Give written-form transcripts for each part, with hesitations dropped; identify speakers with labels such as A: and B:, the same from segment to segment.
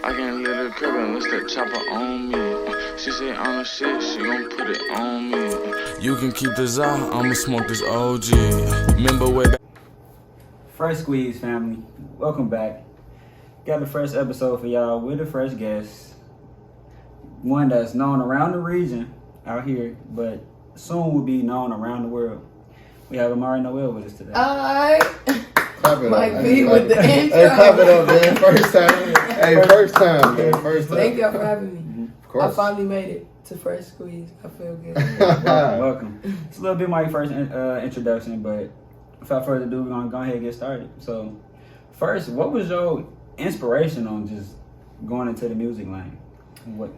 A: I can let her crib and let's that chopper on me. She say I'm the shit, she gon' put it on me. You can keep this out, I'ma smoke this OG. Remember way back.
B: First Squeeze family, welcome back. Got the first episode for y'all with the first guest. One that's known around the region out here, but soon will be known around the world. We have Amari Noel with us today.
C: Alright.
D: Clap it
C: Mike
D: up,
C: B with the intro.
D: Hey, clap it up, man. First time. Hey, first time, man. First time.
C: Thank y'all for having me.
D: Of course.
C: I finally made it to First Squeeze. I feel good.
B: Welcome. It's a little bit my first introduction, but without further ado, we're going to go ahead and get started. So, first, what was your inspiration on just going into the music lane? What?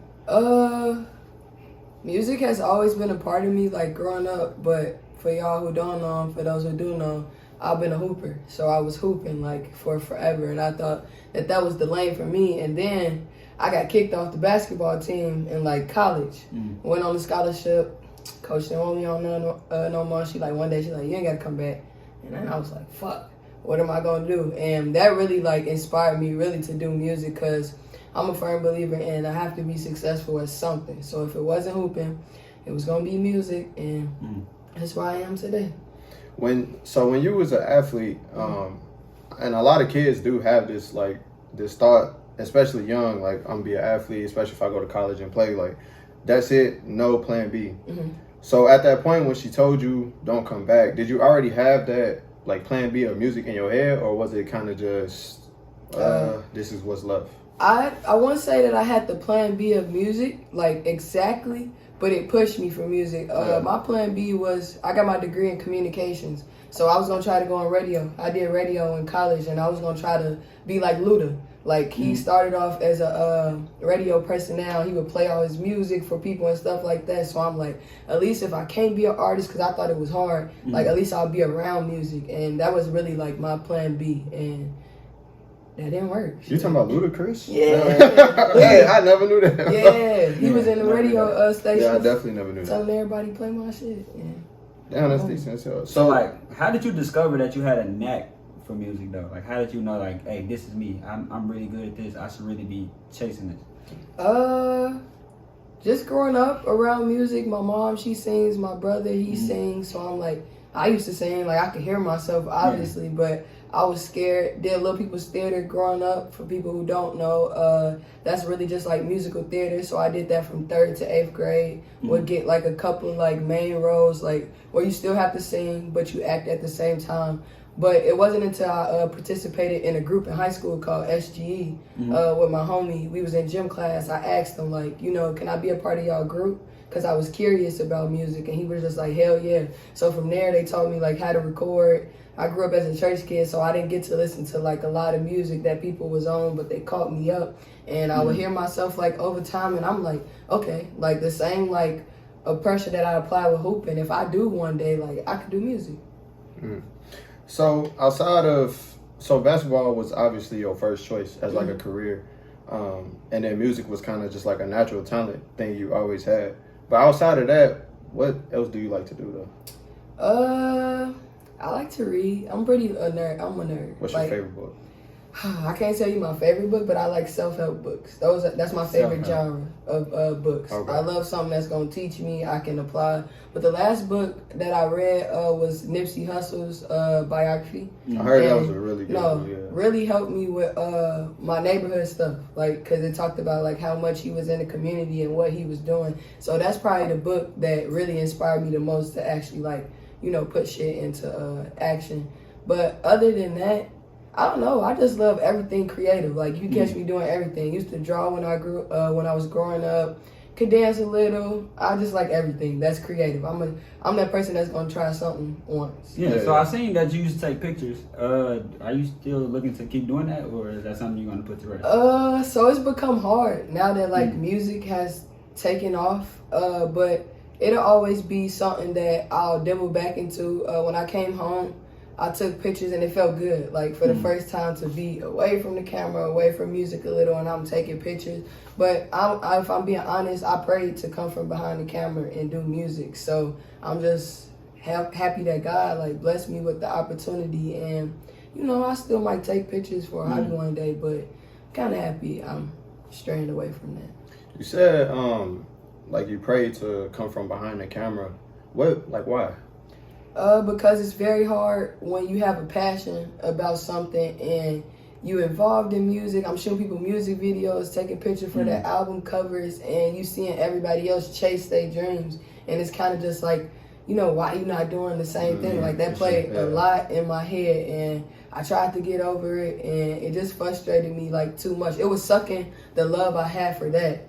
C: Music has always been a part of me, like growing up, but for y'all who don't know, for those who do know, I've been a hooper. So I was hooping like for forever, and I thought that was the lane for me. And then I got kicked off the basketball team in like college. Went on a scholarship. Coach didn't want me on no more. She like one day she like, you ain't gotta come back. And then I was like, fuck, what am I gonna do? And that really like inspired me really to do music, because I'm a firm believer in I have to be successful at something. So if it wasn't hooping, it was gonna be music, and that's where I am today. When
D: you was an athlete, and a lot of kids do have this thought, especially young, like I'm gonna be an athlete, especially if I go to college and play, like that's it, no plan B. So at that point when she told you don't come back, did you already have that like plan B of music in your head, or was it kind of just this is what's left?
C: I won't say that I had the plan B of music, like exactly, but it pushed me for music. My plan B was, I got my degree in communications, so I was going to try to go on radio. I did radio in college, and I was going to try to be like Luda. Like, he started off as a radio personnel. He would play all his music for people and stuff like that, so I'm like, at least if I can't be an artist, because I thought it was hard, like at least I'll be around music, and that was really like my plan B, and that didn't work.
D: You talking about Ludacris?
C: Yeah.
D: Hey, I never knew that.
C: Yeah, he was in the radio station.
D: Yeah, I definitely never knew that.
C: Telling everybody play my shit. Yeah.
D: Damn, that's decent.
B: So, like, how did you discover that you had a knack for music, though? Like, how did you know, like, hey, this is me. I'm really good at this. I should really be chasing this.
C: Just growing up around music. My mom, she sings. My brother, he sings. So I'm like, I used to sing. Like, I could hear myself, obviously, but I was scared. Did little people's theater growing up. For people who don't know, that's really just like musical theater. So I did that from 3rd to 8th grade. Would get like a couple like main roles, like where you still have to sing, but you act at the same time. But it wasn't until I participated in a group in high school called SGE with my homie. We was in gym class. I asked him, like, you know, can I be a part of y'all group? Because I was curious about music, and he was just like, hell yeah. So from there, they taught me like how to record. I grew up as a church kid, so I didn't get to listen to like a lot of music that people was on, but they caught me up. And I would hear myself like over time, and I'm like, okay, like the same like pressure that I apply with hooping, if I do one day, like I could do music.
D: So basketball was obviously your first choice as like a career, and then music was kind of just like a natural talent thing you always had. But outside of that, what else do you like to do though?
C: I like to read. I'm pretty a nerd. I'm a nerd.
D: What's your favorite book?
C: I can't tell you my favorite book, but I like self-help books. That's my favorite genre of books. Okay. I love something that's gonna teach me, I can apply. But the last book that I read was Nipsey Hussle's biography.
D: I heard that was a really good one. Yeah.
C: Really helped me with my neighborhood stuff, like because it talked about like how much he was in the community and what he was doing. So that's probably the book that really inspired me the most to actually like, you know, put shit into action. But other than that, I don't know. I just love everything creative. Like, you catch me doing everything. Used to draw when I was growing up. Could dance a little. I just like everything that's creative. I'm that person that's gonna try something once.
B: Yeah. So I seen that you used to take pictures. Are you still looking to keep doing that, or is that something you're gonna put to rest?
C: So it's become hard now that like music has taken off. But it'll always be something that I'll dabble back into. When I came home, I took pictures and it felt good. Like for the first time to be away from the camera, away from music a little, and I'm taking pictures. But if I'm being honest, I prayed to come from behind the camera and do music. So I'm just happy that God like blessed me with the opportunity. And you know, I still might take pictures for a hobby one day, but kind of happy. I'm straying away from that.
D: You said like you prayed to come from behind the camera. Why?
C: Because it's very hard when you have a passion about something and you involved in music. I'm showing people music videos, taking pictures for their album covers, and you seeing everybody else chase their dreams. And it's kind of just like, you know, why you not doing the same thing? Like that played a lot in my head, and I tried to get over it, and it just frustrated me like too much. It was sucking the love I had for that,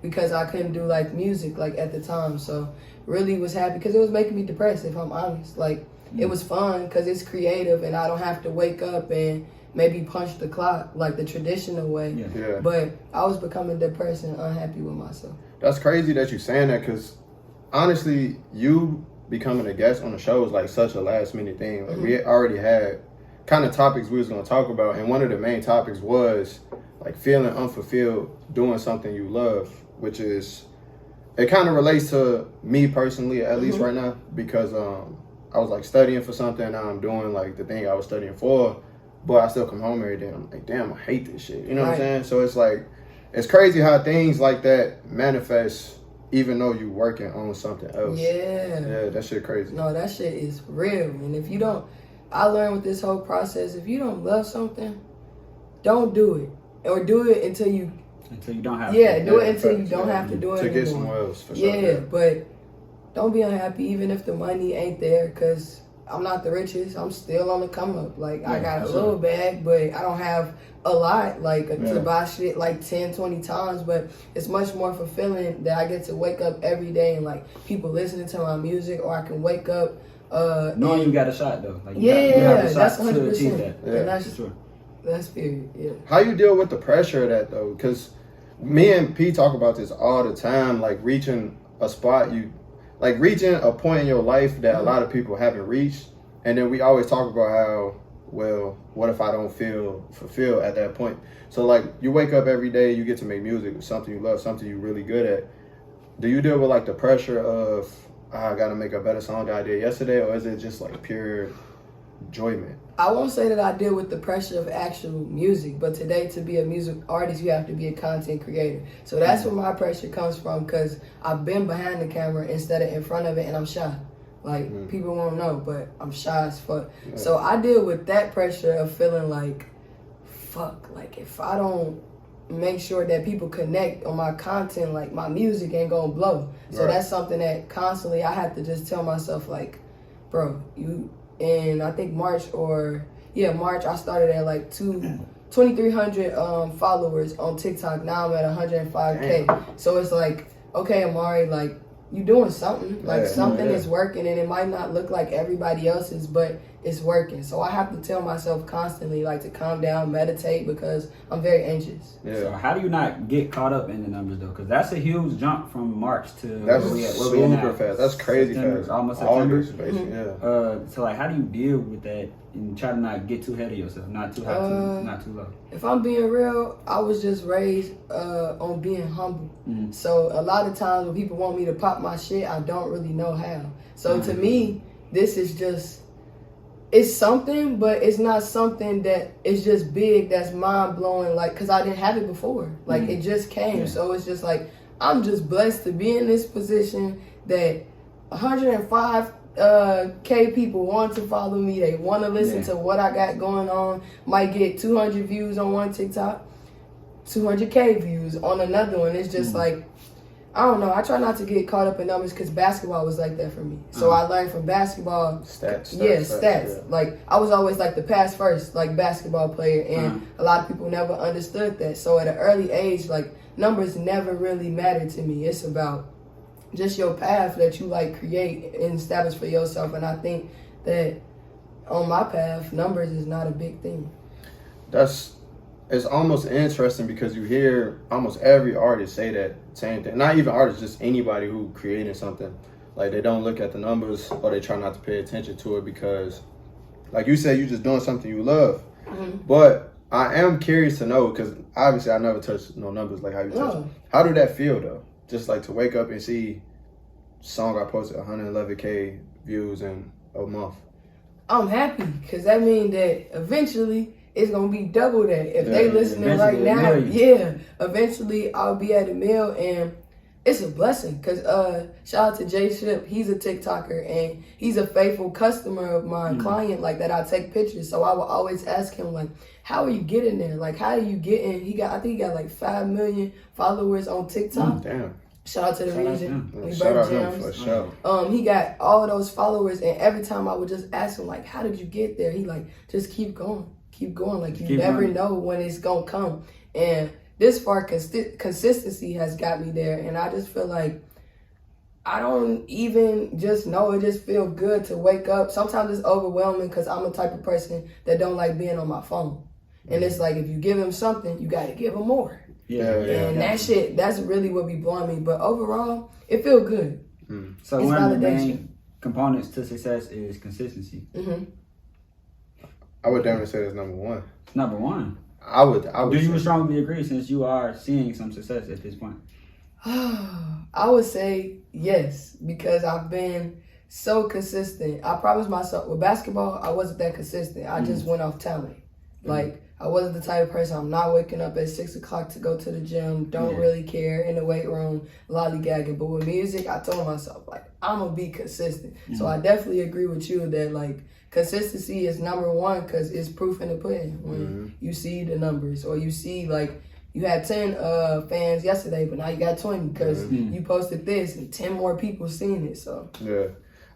C: because I couldn't do like music like at the time. So really was happy because it was making me depressed, if I'm honest. Like it was fun because it's creative and I don't have to wake up and maybe punch the clock like the traditional way.
D: Yeah.
C: But I was becoming depressed and unhappy with myself.
D: That's crazy that you're saying that, because honestly, you becoming a guest on the show is like such a last minute thing. Like we already had kind of topics we was going to talk about, and one of the main topics was like feeling unfulfilled doing something you love, which is, it kind of relates to me personally, at least right now, because I was like studying for something. Now I'm doing like the thing I was studying for, but I still come home every day and I'm like, damn, I hate this shit. You know what I'm saying? So it's like, it's crazy how things like that manifest even though you working on something else. Yeah, that shit crazy.
C: No, that shit is real. And if you don't, I learned with this whole process, if you don't love something, don't do it. Or do it until you
B: don't have
C: to. Do it until you don't have to do it
D: to
C: anymore.
D: Get somewhere else, for sure.
C: Yeah, but don't be unhappy even if the money ain't there, because I'm not the richest. I'm still on the come up. Like, I got a little bag, but I don't have a lot, like, to buy shit like 10, 20 times. But it's much more fulfilling that I get to wake up every day and, like, people listening to my music, or I can wake up
B: knowing you got a shot, though. Like,
C: you have a shot
B: that's 100%. To achieve that.
C: Yeah, that's true. That's period, yeah.
D: How you deal with the pressure of that, though? Because me and P talk about this all the time, like reaching a spot reaching a point in your life that a lot of people haven't reached. And then we always talk about how, well, what if I don't feel fulfilled at that point? So like, you wake up every day, you get to make music with something you love, something you're really good at. Do you deal with like the pressure of, I gotta make a better song than I did yesterday, or is it just like pure enjoyment?
C: I won't say that I deal with the pressure of actual music, but today, to be a music artist, you have to be a content creator. So that's where my pressure comes from, because I've been behind the camera instead of in front of it, and I'm shy. Like, people won't know, but I'm shy as fuck. Yeah. So I deal with that pressure of feeling like, fuck, like if I don't make sure that people connect on my content, like my music ain't gonna blow. So that's something that constantly I have to just tell myself, like, bro, and I think March, I started at like 2,300 followers on TikTok. Now I'm at 105K. Damn. So it's like, okay, Amari, like, you doing something. Like, something is working, and it might not look like everybody else's, but it's working. So I have to tell myself constantly, like, to calm down, meditate, because I'm very anxious.
B: Yeah. So how do you not get caught up in the numbers, though? Because that's a huge jump from March to
D: that's super fast. That's crazy fast.
B: Almost September.
D: So
B: like, how do you deal with that and try to not get too ahead of yourself, not too high, not too low?
C: If I'm being real, I was just raised on being humble. So a lot of times when people want me to pop my shit, I don't really know how. So to me, this is just, it's something, but it's not something that is just big, that's mind-blowing, like, because I didn't have it before. Like, it just came. So it's just like, I'm just blessed to be in this position that 105K people want to follow me. They want to listen to what I got going on. Might get 200 views on one TikTok, 200K views on another one. It's just like, I don't know. I try not to get caught up in numbers, because basketball was like that for me. So I learned from basketball.
D: Stats.
C: Yeah. Like, I was always like the pass first, like, basketball player, and a lot of people never understood that. So at an early age, like, numbers never really mattered to me. It's about just your path that you, like, create and establish for yourself. And I think that on my path, numbers is not a big thing.
D: It's almost interesting, because you hear almost every artist say that same thing. Not even artists, just anybody who creating something. Like, they don't look at the numbers, or they try not to pay attention to it, because, like you said, you're just doing something you love. But I am curious to know, because obviously I never touched no numbers like how you touch. How do that feel, though? Just like to wake up and see song I posted 111K views in a month.
C: I'm happy, because that means that eventually it's gonna be double that. If they listening right now, eventually I'll be at a mill, and it's a blessing. Cause shout out to Jay Ship, he's a TikToker and he's a faithful customer of mine, client, like that I take pictures. So I will always ask him like, how are you getting there? Like, how do you get in? I think he got like 5 million followers on TikTok.
D: Damn.
C: Shout out to the region.
D: Shout out him for sure.
C: He got all of those followers, and every time I would just ask him like, how did you get there? He like, just keep going. Like you never know when it's gonna come. And this far, consistency has got me there, and I just feel like I don't even just know. It just feels good to wake up. Sometimes it's overwhelming because I'm the type of person that don't like being on my phone. And it's like, if you give him something, you got to give him more. And that shit, that's really what be blowing me. But overall, it feel good.
B: So one of the main components to success is consistency.
D: I would definitely say that's number one.
B: Number one.
D: I would.
B: Do you strongly agree, since you are seeing some success at this point?
C: I would say yes, because I've been so consistent. I promised myself with basketball, I wasn't that consistent. I just went off talent. Like, I wasn't the type of person, I'm not waking up at 6 o'clock to go to the gym, don't really care, in the weight room, lollygagging. But with music, I told myself, like, I'm going to be consistent. So I definitely agree with you that, like, consistency is number one, because it's proof in the pudding. When you see the numbers, or you see, like, you had 10 fans yesterday, but now you got 20 because you posted this and 10 more people seen it. So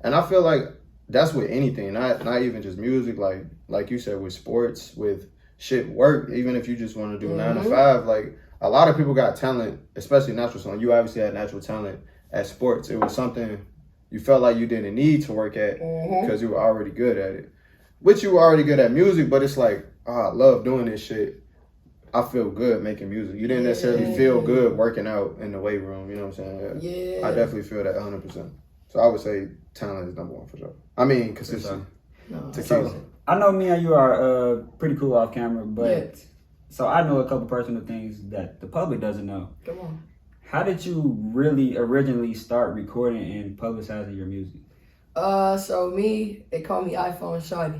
D: and I feel like that's with anything, not even just music. Like you said, with sports, with shit, work. Even if you just want to do 9 to 5, like a lot of people got talent, especially natural talent. You obviously had natural talent at sports. It was something you felt like you didn't need to work at because you were already good at it. Which you were already good at music, but it's like, I love doing this shit. I feel good making music. You didn't necessarily feel good working out in the weight room. You know what I'm saying? I definitely feel that 100%. So I would say talent is number one for sure. I mean, consistency.
B: So, I know me and you are pretty cool off camera, but so I know a couple personal things that the public doesn't know.
C: Come on.
B: How did you really originally start recording and publicizing your music?
C: So me, they call me iPhone Shawty.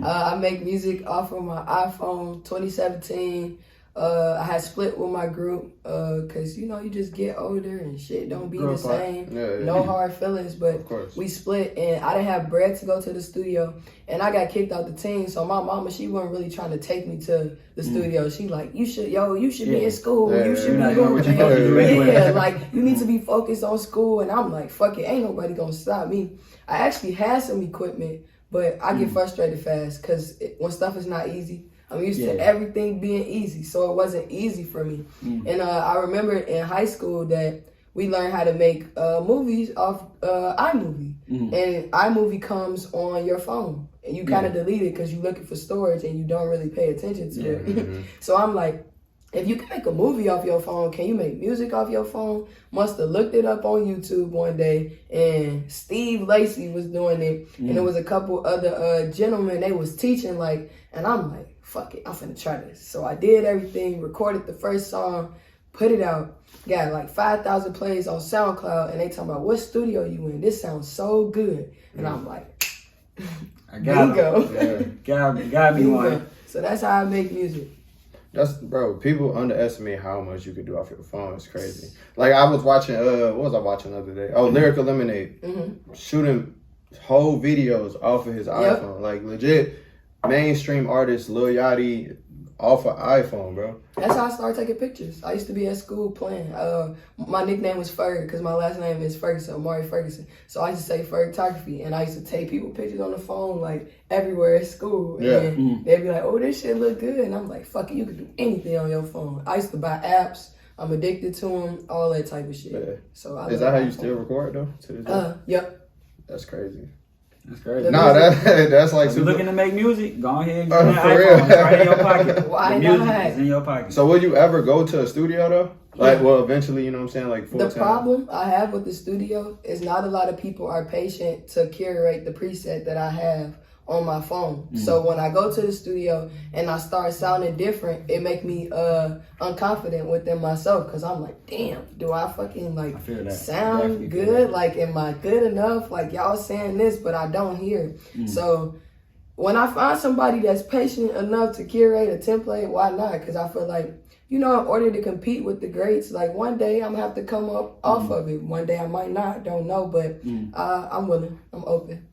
C: I make music off of my iPhone 2017. I had split with my group because, you know, you just get older and shit don't be the same. No hard feelings, but we split and I didn't have bread to go to the studio and I got kicked out the team. So my mama, she wasn't really trying to take me to the studio. She like, you should be in school. You should be going. Like, you need to be focused on school. And I'm like, fuck it, ain't nobody gonna stop me. I actually had some equipment, but I get frustrated fast because when stuff is not easy, I'm used to everything being easy, so it wasn't easy for me. And I remember in high school that we learned how to make movies off iMovie. And iMovie comes on your phone. And you kind of delete it because you're looking for storage and you don't really pay attention to it. So I'm like, if you can make a movie off your phone, can you make music off your phone? Must have looked it up on YouTube one day, and Steve Lacy was doing it, and there was a couple other gentlemen, they was teaching, like, and I'm like, fuck it, I'm finna try this. So I did everything, recorded the first song, put it out, got like 5,000 plays on SoundCloud, and they talking about, what studio you in? This sounds so good. And I'm like,
B: I got me one.
C: So that's how I make music.
D: Bro, people underestimate how much you could do off your phone. It's crazy. Like, I was watching, what was I watching the other day? Oh, Lyrical Lemonade. Shooting whole videos off of his iPhone. Like, legit, mainstream artist Lil Yachty off of iPhone, bro.
C: That's how I started taking pictures. I used to be at school playing. My nickname was Ferg because my last name is Ferguson, Amari Ferguson. So I used to say Fergography, and I used to take people pictures on the phone, like, everywhere at school. And they'd be like, oh, this shit look good. And I'm like, fuck it, you can do anything on your phone. I used to buy apps. I'm addicted to them, all that type of shit. So
D: is that how you still record, though? To this day?
C: Yep.
D: That's crazy.
B: That's crazy.
D: No, that's like
B: if you're looking to make music, go ahead and
D: get
B: that iPhone. It's right in your pocket.
C: Why
B: the music
C: not?
B: is in your pocket.
D: So would you ever go to a studio though? Like, well, eventually, you know what I'm saying? Like, full time.
C: The problem I have with the studio is not a lot of people are patient to curate the preset that I have on my phone. So when I go to the studio and I start sounding different, it make me unconfident within myself because I'm like, damn, do I fucking like sound good? Like, am I good enough? Like, y'all saying this, but I don't hear it. So when I find somebody that's patient enough to curate a template, why not? Because I feel like, you know, in order to compete with the greats, like one day I'm gonna have to come up off of it. One day I might not, don't know, but I'm willing. I'm open.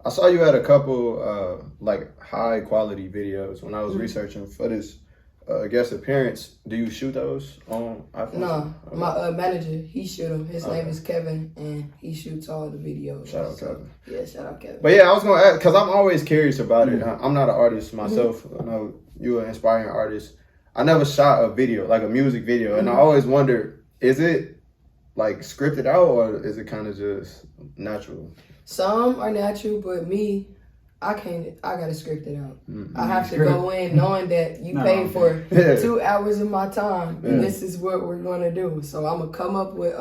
D: I saw you had a couple like high quality videos when I was researching for this guest appearance. Do you shoot those on iPhone?
C: No, my manager, he shoot them. His name is Kevin, and he shoots all the videos.
D: Shout out Kevin.
C: Yeah, shout out Kevin.
D: But yeah, I was gonna ask because I'm always curious about it. I'm not an artist myself. I know you're an inspiring artist. I never shot a video, like a music video, and I always wondered, is it like scripted out or is it kind of just natural?
C: Some are natural, but me, I gotta script it out. I have to go in knowing that you paid for 2 hours of my time and this is what we're gonna do. So I'm gonna come up with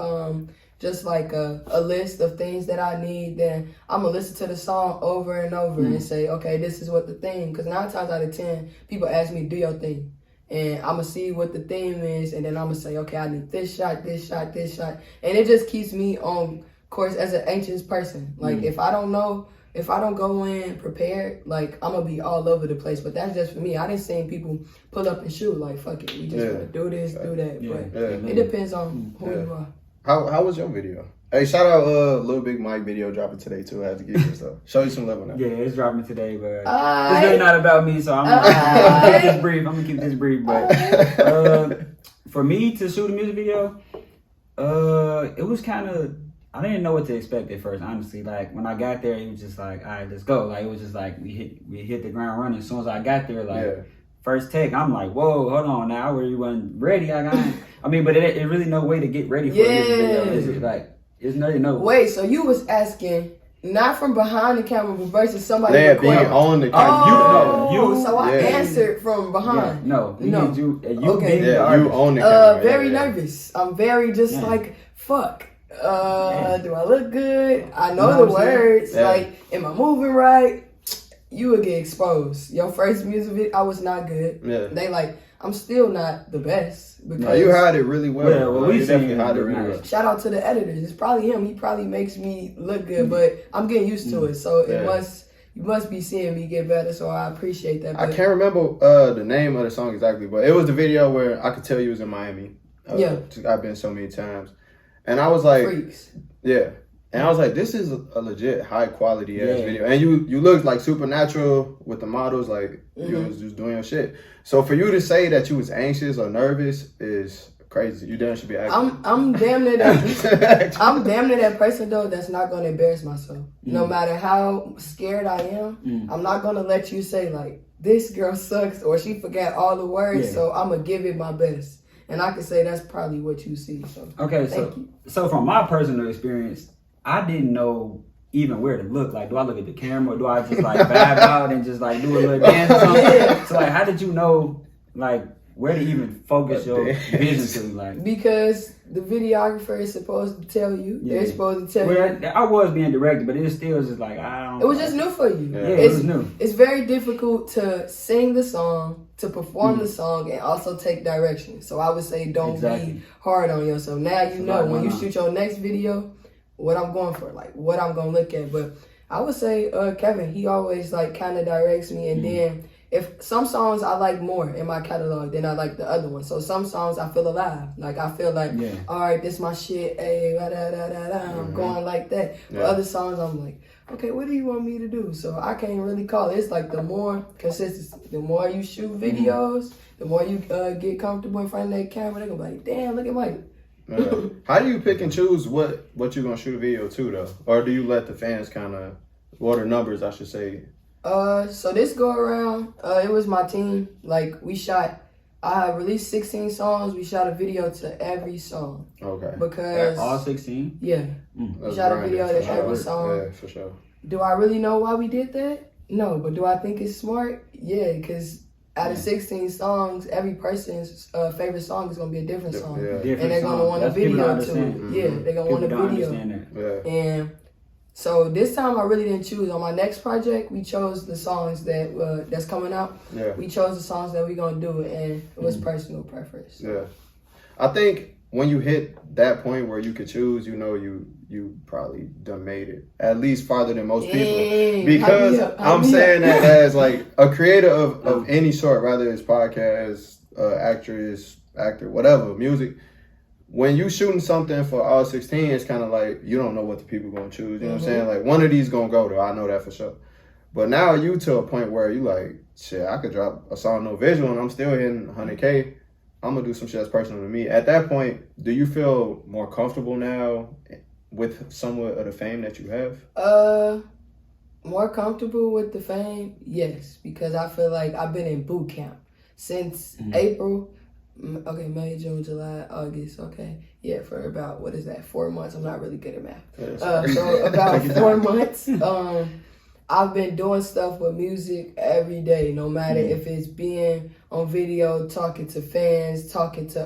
C: just like a list of things that I need. Then I'm gonna listen to the song over and over and say, okay, this is what the theme, because 9 times out of 10, people ask me, do your thing. And I'm gonna see what the theme is, and then I'm gonna say, okay, I need this shot, this shot, this shot. And it just keeps me on course as an anxious person. Like, if I don't go in prepared, like, I'm gonna be all over the place. But that's just for me. I didn't see people pull up and shoot, like, fuck it, we just gonna do this, do that. But it depends on who you are.
D: How was your video? Hey, shout out Lilbigmike video dropping today too. I had to give you stuff. Show you some love on that.
B: Yeah, it's dropping today, but it's really not about me, so I'm gonna keep this brief. I'm gonna keep this brief. But for me to shoot a music video, it was kind of, I didn't know what to expect at first, honestly. Like, when I got there, it was just like, all right, let's go. Like, it was just like we hit the ground running. As soon as I got there, like, first take, I'm like, whoa, hold on now, I really wasn't ready. I mean, but it really no way to get ready for this video. It's like, it's no.
C: Wait, so you was asking not from behind the camera, but versus somebody
D: being on the camera.
C: So I answered from behind.
B: Yeah, you
C: okay.
D: You own the camera.
C: Very nervous. I'm very just like, fuck. Do I look good? I know the words. Like, am I moving right? You would get exposed. Your first music video, I was not good. Yeah. They like, I'm still not the best. Because
D: you had it really well.
B: Yeah, well, we definitely
D: had it really well.
C: Shout out to the editors. It's probably him. He probably makes me look good, but I'm getting used to it. So you must be seeing me get better. So I appreciate that.
D: I can't remember the name of the song exactly, but it was the video where I could tell you was in Miami. I've been so many times, and I was like,
C: Freaks.
D: Yeah. And I was like, this is a legit high quality ass video. And you looked like supernatural with the models, like you was just doing your shit. So for you to say that you was anxious or nervous is crazy. You damn should be acting.
C: I'm damn near that I'm damn near that person though that's not gonna embarrass myself. No matter how scared I am, I'm not gonna let you say like, this girl sucks or she forgot all the words, so I'm gonna give it my best. And I can say that's probably what you see. So
B: okay, so from my personal experience, I didn't know even where to look. Like, do I look at the camera or do I just like vibe out and just like do a little dance or something? So like, how did you know like where to even focus your vision to? Like,
C: because the videographer is supposed to tell you. They're supposed to tell you.
B: I was being directed, but it still was just like, I don't.
C: It was just new for you.
B: Yeah, it was new.
C: It's very difficult to sing the song, to perform the song, and also take direction. So I would say don't be hard on yourself. Now you know when you shoot your next video, what I'm going for, like what I'm gonna look at. But I would say Kevin, he always like kind of directs me, and then if some songs I like more in my catalog than I like the other ones. So some songs I feel alive, like I feel like all right, this my shit, hey, I'm going like that. But other songs I'm like, okay, what do you want me to do? So I can't really call it. It's like the more consistency, the more you shoot videos, the more you get comfortable in front of that camera, they're gonna be like, damn, look at Mike.
D: How do you pick and choose what you're gonna shoot a video to though, or do you let the fans kind of, or the numbers I should say?
C: So this go around, it was my team. Like I released 16 songs. We shot a video to every song. Okay. Because
B: all 16.
C: Yeah. We shot a video to every song.
D: Yeah, for sure.
C: Do I really know why we did that? No, but do I think it's smart? Yeah, because out of 16 songs, every person's favorite song is gonna be a different song, and they're gonna want a video too. Yeah, they're gonna want a video. And so this time I really didn't choose. On my next project, we chose the songs that's coming out. Yeah. We chose the songs that we're gonna do, and it was personal preference.
D: Yeah, I think when you hit that point where you could choose, you know you probably done made it at least farther than most people. Because I'm saying that as like a creator of any sort, whether it's podcast, actress, actor, whatever, music. When you shooting something for all 16, it's kind of like you don't know what the people gonna choose. You know what I'm saying? Like one of these gonna go though. I know that for sure. But now you to a point where you like, shit, I could drop a song no visual and I'm still hitting 100K. I'm gonna do some shit that's personal to me. At that point, do you feel more comfortable now with somewhat of the fame that you have?
C: More comfortable with the fame, yes, because I feel like I've been in boot camp since April. Okay, May, June, July, August. Okay, yeah, for about 4 months. I'm not really good at math. So about 4 months. I've been doing stuff with music every day, no matter if it's being on video, talking to fans, talking to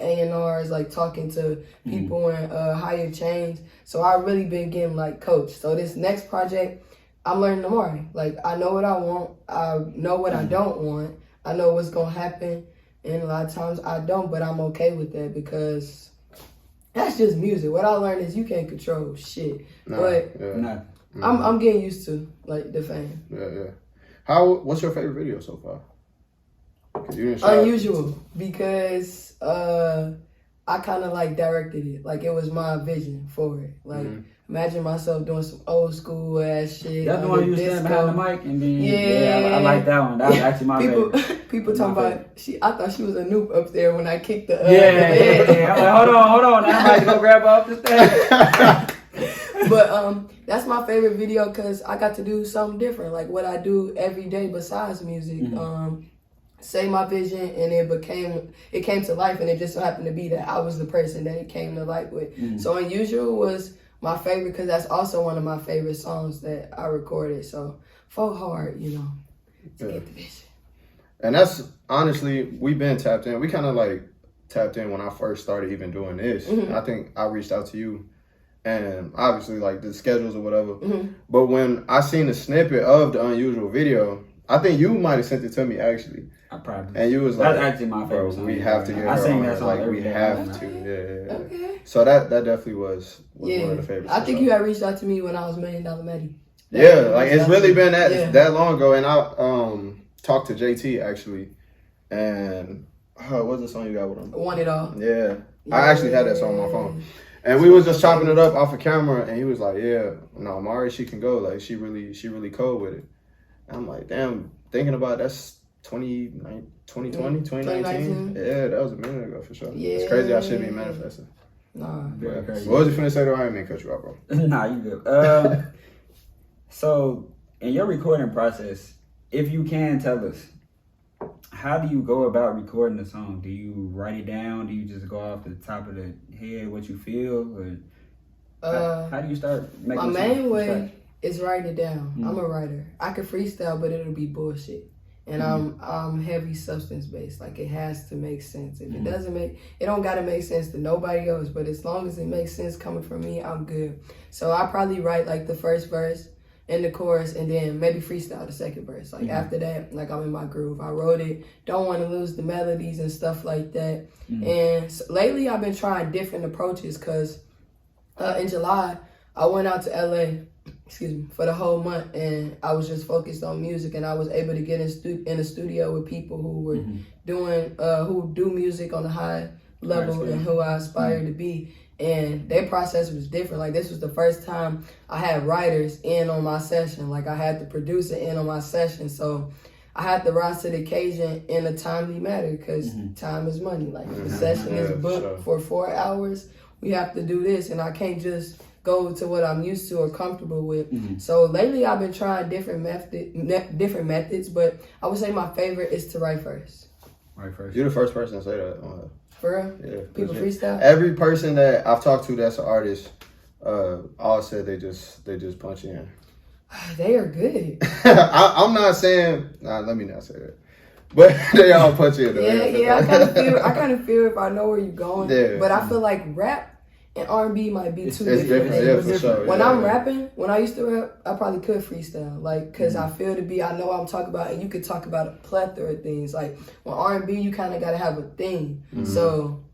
C: A&Rs, like talking to people in higher chains. So I've really been getting like coached. So this next project, I'm learning Amari. Like I know what I want, I know what I don't want, I know what's gonna happen, and a lot of times I don't, but I'm okay with that because that's just music. What I learned is you can't control shit, I'm getting used to like the fame.
D: Yeah. What's your favorite video so far?
C: Unusual, because I kind of like directed it. Like it was my vision for it. Like imagine myself doing some old school ass shit.
B: That's the one you stand behind the mic and then I like that one. That was actually my favorite.
C: People talking about I thought she was a noob up there when I kicked the
B: yeah. I'm like, hold on. I might go grab her off the stage.
C: But that's my favorite video because I got to do something different, like what I do every day besides music. Say my vision, and it came to life, and it just so happened to be that I was the person that it came to life with. So Unusual was my favorite because that's also one of my favorite songs that I recorded. So fought hard, to get the vision.
D: And that's honestly, we've been tapped in. We kind of like tapped in when I first started even doing this. I think I reached out to you. And obviously, like, the schedules or whatever. But when I seen the snippet of the Unusual video, I think you might have sent it to me, actually.
B: I probably.
D: And you was like,
B: that's actually my favorite song.
D: We have to get her
B: I sing
D: on.
B: that song
D: like,
B: every
D: we
B: day.
D: have to. Yeah.
C: Okay.
D: So that definitely was one of the favorites.
C: I think you had reached out to me when I was $1 Million Maddie.
D: Yeah, like, it's really been that long ago. And I talked to JT, actually. And what's the song you got with him?
C: Want It All.
D: Yeah. I actually had that song on my phone. And we was just chopping it up off of camera, and he was like, Amari, she can go. Like, she really cold with it. And I'm like, damn, thinking about that's 2020, 2019. Yeah, that was a minute ago for sure. Yeah. It's crazy how shit be manifesting.
C: Nah,
B: very crazy.
D: What was you finna say though? I didn't mean to cut you off, bro.
B: Nah, you good. So, in your recording process, if you can tell us, how do you go about recording a song? Do you write it down? Do you just go off the top of the head what you feel? Or how do you start making
C: my main way is writing it down. I'm a writer. I can freestyle, but it'll be bullshit. And I'm heavy substance based. Like it has to make sense. If it doesn't it don't gotta make sense to nobody else. But as long as it makes sense coming from me, I'm good. So I probably write like the first verse and the chorus, and then maybe freestyle the second verse. Like after that, like I'm in my groove. I wrote it. Don't want to lose the melodies and stuff like that. And so lately, I've been trying different approaches because in July I went out to LA. For the whole month, and I was just focused on music, and I was able to get in a studio with people who were doing who do music on a high level and who I aspire to be. And their process was different. Like this was the first time I had writers in on my session. Like I had the producer in on my session, so I had to rise to the occasion in a timely manner because time is money. Like if the session is booked for 4 hours, we have to do this, and I can't just go to what I'm used to or comfortable with. So lately I've been trying different methods, but I would say my favorite is to write first.
D: You're the first person to say that.
C: For real?
D: Yeah.
C: People freestyle?
D: Every person that I've talked to that's an artist, all said they just punch in.
C: They are good.
D: I'm not saying, let me not say that. But they all punch in.
C: Yeah, I kind of feel if I know where you're going. Yeah. But I feel like rap and R&B might be two different things.
D: Yeah, for sure.
C: When I'm rapping, when I used to rap, I probably could freestyle, like, cause I know what I'm talking about, and you could talk about a plethora of things. Like, when R&B, you kind of gotta have a theme. So,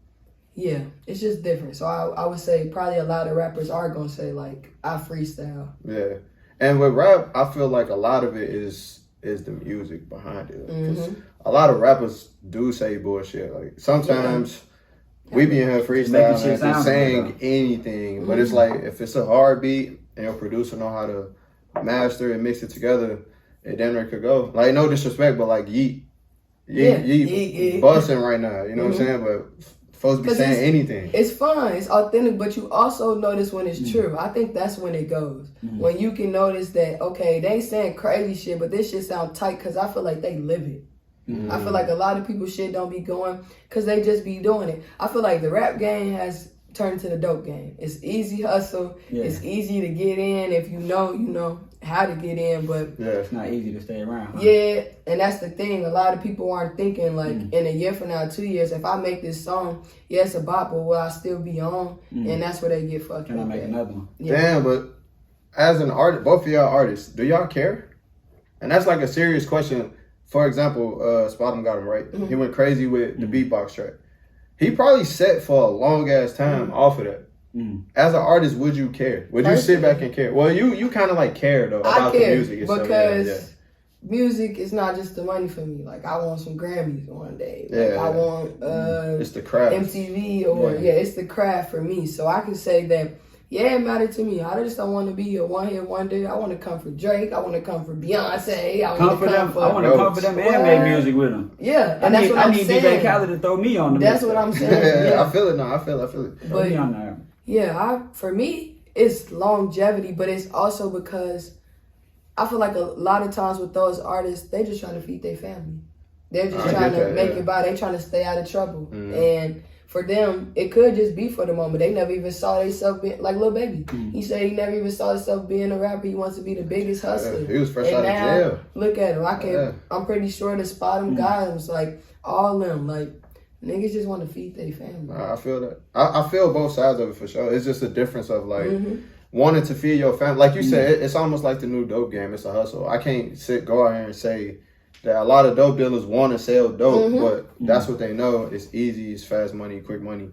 C: Yeah, it's just different. So I would say probably a lot of rappers are gonna say like I freestyle.
D: Yeah, and with rap, I feel like a lot of it is the music behind it. 'Cause a lot of rappers do say bullshit. Like sometimes we be in here freestyling and just saying anything, but it's like if it's a hard beat and your producer know how to master and mix it together, it damn near could go. Like no disrespect, but like Yeet busting right now. You know what I'm saying? But folks be saying anything.
C: It's fun, it's authentic, but you also notice when it's true. I think that's when it goes. When you can notice that, okay, they ain't saying crazy shit, but this shit sound tight because I feel like they live it. I feel like a lot of people shit don't be going because they just be doing it. I feel like the rap game has turned to the dope game. It's easy hustle. Yeah. It's easy to get in if you know how to get in, but
B: it's not easy to stay around. Huh?
C: Yeah, and that's the thing. A lot of people aren't thinking like in a year from now, 2 years, if I make this song, it's a bop, but will I still be on? And that's where they get fucked up.
B: Can I make another one?
C: Yeah.
D: Damn, but as an artist, both of y'all artists, do y'all care? And that's like a serious question. For example, Spot got him right. He went crazy with the beatbox track. He probably set for a long ass time off of that. As an artist, would you care? Would you sit back and care? Well, you kind of like care though about the music itself.
C: Because music is not just the money for me. Like I want some Grammys one day. Like, I want
D: it's the craft.
C: MTV or it's the craft for me. So I can say that. Yeah, it mattered to me. I just don't want to be a one-hit wonder. I want to come for Drake. I want to come for Beyonce. I want to come
B: for them and make music with them.
C: Yeah, and that's what I'm saying.
B: I need DJ Khaled to throw me on the
C: That's what I'm saying.
D: Yeah, I feel it now. I feel it.
B: Throw me on there.
C: Yeah, for me, it's longevity, but it's also because I feel like a lot of times with those artists, they just trying to feed their family. They're just trying to make it by. They trying to stay out of trouble. And for them, it could just be for the moment. They never even saw themselves being like Lil Baby. He said he never even saw himself being a rapper. He wants to be the biggest hustler.
D: He was fresh out of jail.
C: Look at him. I'm pretty sure the spot him guys, like all them, like niggas just want to feed their family.
D: I feel that. I feel both sides of it for sure. It's just a difference of like wanting to feed your family. Like you said, it's almost like the new dope game. It's a hustle. I can't go out here and say that a lot of dope dealers want to sell dope, but that's what they know. It's easy, it's fast money, quick money.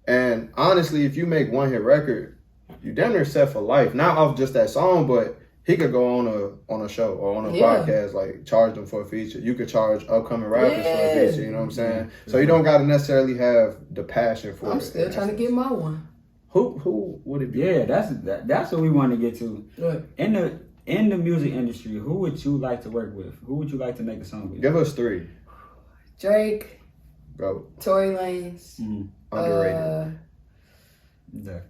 D: And honestly, if you make one hit record, you damn near set for life. Not off just that song, but he could go on a show or on a podcast, like charge them for a feature. You could charge upcoming rappers for a feature, you know what I'm saying? So you don't gotta necessarily have the passion for it.
C: I'm still trying to get my one.
D: Who would it be?
B: Yeah, that's what we want to get to.
C: What?
B: In the music industry, who would you like to work with? Who would you like to make a song with?
D: Give us 3.
C: Drake.
D: Go.
C: Tory Lanez.
D: Underrated.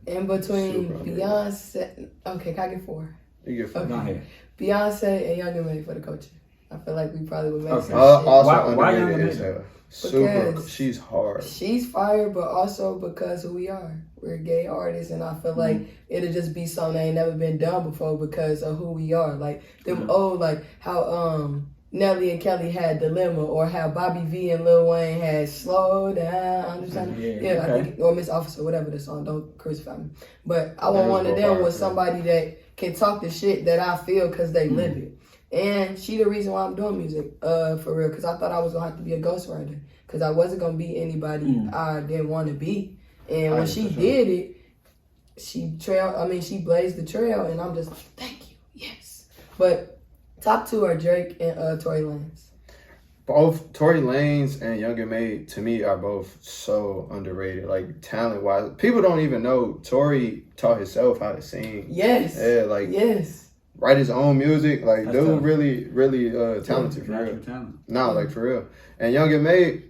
C: In between Beyonce. Okay, can I get 4?
D: You get 4.
B: Go ahead.
C: Beyonce and Young M.A for the culture. I feel like we probably would make some shit.
D: Also
B: why
D: underrated is her. Super. She's hard.
C: She's fire, but also because who we are. We're gay artists, and I feel like it'll just be something that ain't never been done before because of who we are. Like them old, like how Nelly and Kelly had Dilemma, or how Bobby V and Lil Wayne had Slow Down. I think, or Miss Officer, whatever the song. Don't crucify me. But I want one of them with somebody that can talk the shit that I feel because they live it. And she the reason why I'm doing music, for real, because I thought I was going to have to be a ghostwriter, because I wasn't going to be anybody I didn't want to be. And when she did it, she blazed the trail, and I'm just like, thank you, yes. But top 2 are Drake and Tory Lanez.
D: Both Tory Lanez and Young M.A, to me, are both so underrated, like talent-wise. People don't even know Tory taught himself how to sing.
C: Yes.
D: Yeah, like
C: yes.
D: Write his own music. Like,
B: that's
D: dude,
B: tough.
D: really talented, for real.
B: Talent.
D: Nah, like, for real. And Young M.A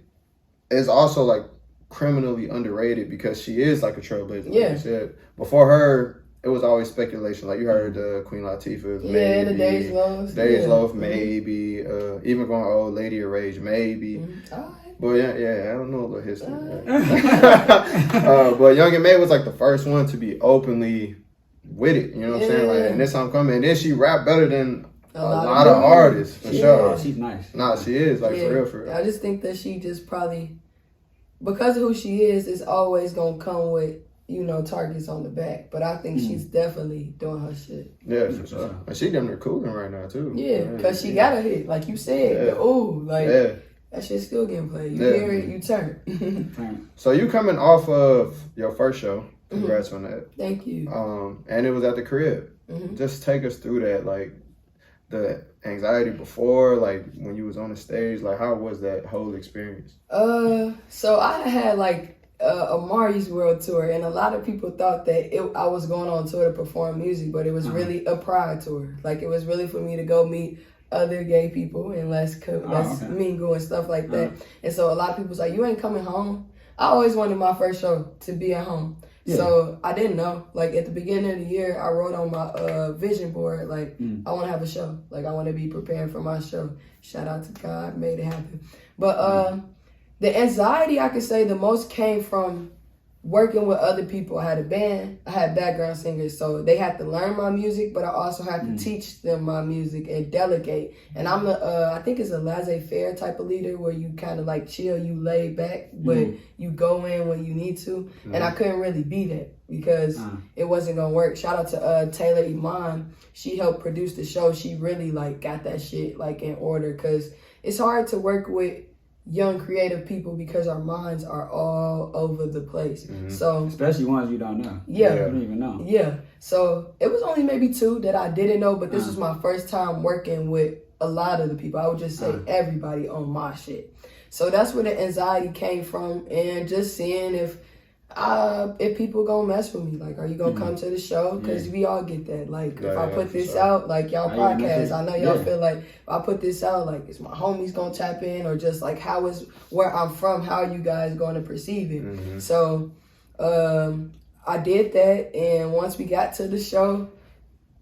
D: is also, like, criminally underrated because she is, like, a trailblazer.
C: Yeah.
D: Like you said. Before her, it was always speculation. Like, you heard Queen Latifah, maybe.
C: The Days Loaf.
D: Days Loaf, maybe. Even going Old Lady of Rage, maybe.
C: All right.
D: But yeah, I don't know a little history. But Young M.A was, like, the first one to be openly with it, you know what I'm saying? Like, and this time coming, and then she rap better than a lot of artists, for sure.
B: She's nice.
D: Nah, she is, like, for real.
C: I just think that she just probably, because of who she is, it's always gonna come with, targets on the back. But I think she's definitely doing her shit.
D: Yeah, for sure. And she damn near cooling right now, too.
C: Yeah, because she got a hit, like you said. that shit's still getting played. You hear it, you turn.
D: So you coming off of your first show. Congrats on that.
C: Thank you.
D: And it was at the crib. Just take us through that, like the anxiety before, like when you was on the stage, like how was that whole experience?
C: So I had like Amari's world tour, and a lot of people thought that I was going on tour to perform music, but it was really a pride tour. Like it was really for me to go meet other gay people and let's mingle and stuff like that. And so a lot of people was like, you ain't coming home. I always wanted my first show to be at home. Yeah. So I didn't know. Like at the beginning of the year, I wrote on my vision board, like I want to have a show. Like I want to be prepared for my show. Shout out to God, made it happen. But the anxiety, I could say the most came from working with other people. I had a band, I had background singers, so they had to learn my music, but I also had to teach them my music and delegate. And I'm I think it's a laissez-faire type of leader where you kind of like chill, you lay back, but you go in when you need to. And I couldn't really be that because it wasn't gonna work. Shout out to Taylor Iman. She helped produce the show. She really like got that shit like in order because it's hard to work with young creative people because our minds are all over the place. So
B: especially ones you don't know.
C: You
B: don't even know.
C: Yeah. So it was only maybe 2 that I didn't know, but this was my first time working with a lot of the people. I would just say everybody on my shit. So that's where the anxiety came from, and just seeing if people gonna mess with me. Like, are you gonna come to the show? Because we all get that. Like, if I put this out, like y'all podcast, I know y'all feel like if I put this out, like, is my homies gonna tap in, or just like how is where I'm from, how are you guys gonna perceive it? So I did that, and once we got to the show,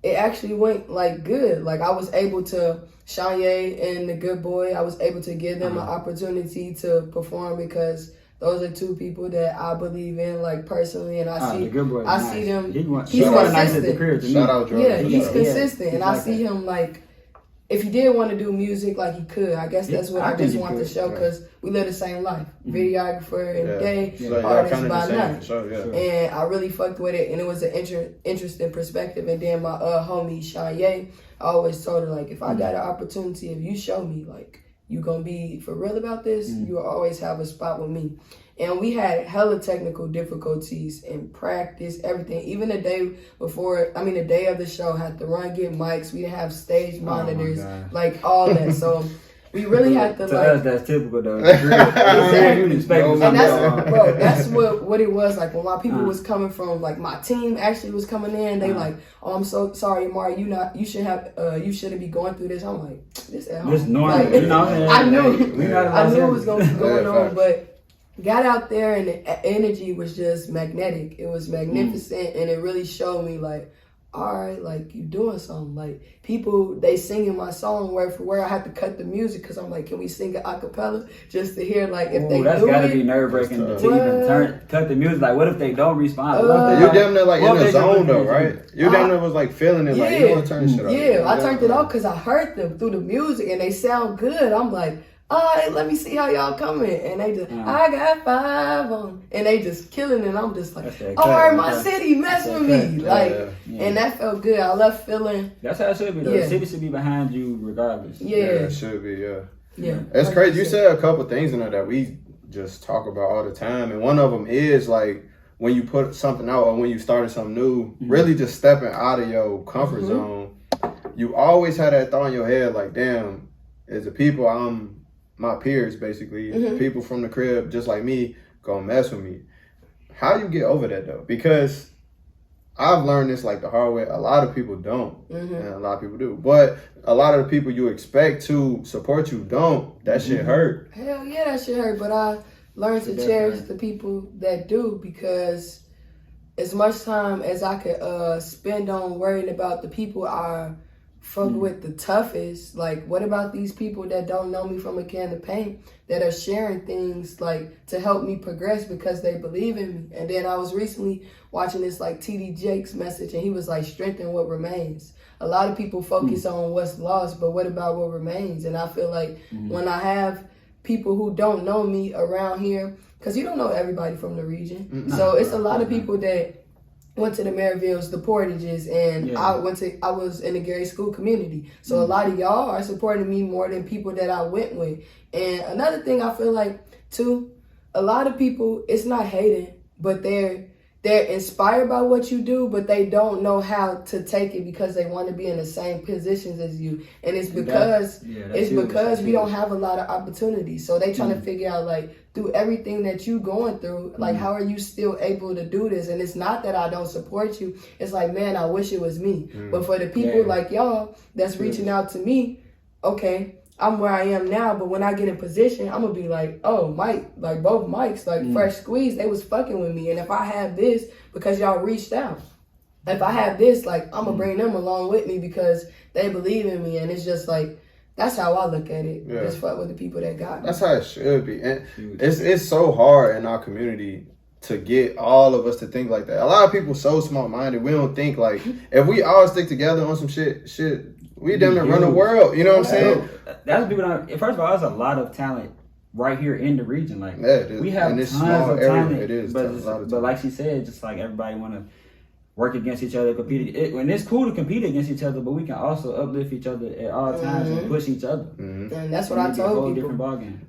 C: it actually went like good. Like I was able to Shanye and the Good Boy, I was able to give them an opportunity to perform because those are 2 people that I believe in, like personally, and I see them. He's consistent.
D: Shout out, Jordan.
C: Yeah, he's consistent, and I see him like. If he did want to do music, like he could. I guess that's what I just want to show because we live the same life. Videographer and gay artist by night, and I really fucked with it, and it was an interesting perspective. And then my homie Shanye, I always told her like, if I got an opportunity, if you show me like. You gonna be for real about this, you will always have a spot with me. And we had hella technical difficulties in practice, everything. Even the day before, the day of the show, had to run, get mics. We didn't have stage monitors, like all that. So we really had to
B: to
C: like.
B: us, that's typical though.
C: And that's what it was like when my people was coming from. Like my team actually was coming in. They like, oh, I'm so sorry, Amari. You shouldn't be going through this. I'm like, this at home.
B: This normal.
C: Like,
B: you know,
C: I knew it was gonna be going on, but. Got out there and the energy was just magnetic. It was magnificent, and it really showed me like, all right, like you doing something. Like people, they singing my song word for word. I had to cut the music because I'm like, can we sing it a cappella just to hear like if they
B: that's
C: do
B: gotta
C: it?
B: be nerve wracking to even cut the music. Like what if they don't respond?
D: You're damn near like in the zone though, right? You damn near was like feeling it, like you want to turn this shit off.
C: Yeah, I turned it off because I heard them through the music and they sound good. I'm like, all right, let me see how y'all coming. And they just, I got 5 on. And they just killing it. I'm just like, all right, my city, mess with me. Like, and that felt good. I left feeling.
B: That's how it should be, though. The city should be behind you regardless.
C: Yeah,
D: it should be,
C: Yeah.
D: It's crazy. You said a couple things in there that we just talk about all the time. And one of them is like, when you put something out or when you started something new, really just stepping out of your comfort zone, you always have that thought in your head like, damn, as the people my peers basically, people from the crib just like me, gonna mess with me. How you get over that though? Because I've learned this like the hard way. A lot of people don't, and a lot of people do. But a lot of the people you expect to support you don't. That shit hurt.
C: Hell yeah, that shit hurt. But I learned to cherish the people that do, because as much time as I could spend on worrying about the people I fuck with the toughest, like what about these people that don't know me from a can of paint that are sharing things like to help me progress because they believe in me? And then I was recently watching this like TD Jakes message, and he was like, strengthen what remains. A lot of people focus on what's lost, but what about what remains? And I feel like when I have people who don't know me around here, because you don't know everybody from the region, so it's a lot of people that went to the Maryvilles, the Portages, and I was in the Gary School community. So a lot of y'all are supporting me more than people that I went with. And another thing I feel like too, a lot of people, it's not hating, but they're inspired by what you do, but they don't know how to take it because they want to be in the same positions as you. And it's because we don't have a lot of opportunities. So they trying to figure out, like, through everything that you going through, like, how are you still able to do this? And it's not that I don't support you. It's like, man, I wish it was me. But for the people like y'all that's reaching out to me, okay, I'm where I am now, but when I get in position, I'm gonna be like, oh, Mike, like both Mikes, like Fresh Squeeze, they was fucking with me. And if I have this, because y'all reached out, if I have this, like, I'm gonna bring them along with me because they believe in me. And it's just like, that's how I look at it. Just fuck with the people that got me.
D: That's how it should be. And it's so hard in our community to get all of us to think like that. A lot of people so smart-minded, we don't think like, if we all stick together on some shit, we damn near run the world. You know what I'm saying?
B: That's people. First of all, there's a lot of talent right here in the region. Like, we have tons of talent.
D: It is,
B: but like she said, just like everybody want to work against each other, compete. And it's cool to compete against each other, but we can also uplift each other at all times and push each other.
C: And that's what I told people.
B: Different